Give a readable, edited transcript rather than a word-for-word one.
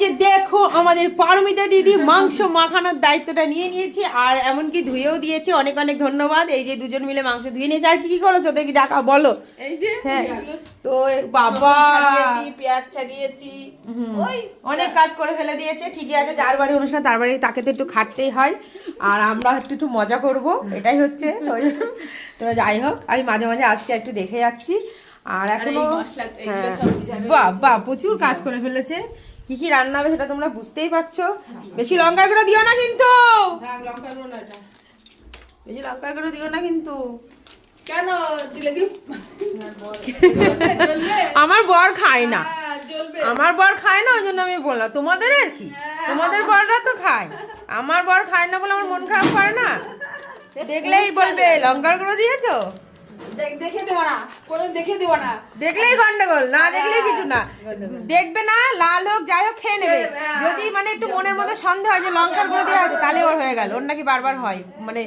যে দেখো আমাদের পারমিতা দিদি মাংস মাখানোর দায়িত্বটা নিয়ে নিয়েছি, আর এমনকি ধুয়েও দিয়েছে। অনেক অনেক ধন্যবাদ। এই যে দুজন মিলে মাংস ধুয়ে নিয়েছে। আর কি কি করেছো দেখি, দেখা বলো। এই যে হ্যাঁ তো বাবা পেঁয়াজ ছাড়িয়েছি, ওই অনেক কাজ করে ফেলে দিয়েছে। ঠিকই আছে, যার বাড়ি অনুষ্ঠান তার বাড়ি তাকে তো একটু খাটতেই হয়, আর আমরা একটু মজা করব, এটাই হচ্ছে। তো যাই হোক, আমি মাঝে মাঝে আসছি, একটু দেখে যাচ্ছি। আর এখনো বাহ বাহ প্রচুর কাজ করে ফেলেছে। কি কি রান্না হবে সেটা তোমরা বুঝতেই পারছো। বেশি লঙ্কার গুঁড়ো দিও না কিন্তু, বেশি লঙ্কার গুঁড়ো দিও না কিন্তু। কেন দিলে কি আমার বর খায় না, জ্বলবে? আমার বর খায় না, ওই জন্য আমি বললাম। তোমাদের আর কি, তোমাদের বররা তো খায়, আমার বর খায় না বলে আমার মন খারাপ করে না। দেখলেই বলবে লঙ্কার গুঁড়ো দিয়েছো, দেখে দেবো না, কোনো দেখে দেবো না। দেখলেই গন্ডগোল, না দেখলেই কিছু না। দেখবে না, লাল হোক যাই হোক খেয়ে নেবে। যদি মানে একটু মনের মধ্যে সন্দেহ হয় যে লঙ্কার গুঁড়ো দেওয়া আছে, তাহলে ওর হয়ে গেল। ওর নাকি বারবার হয়, মানে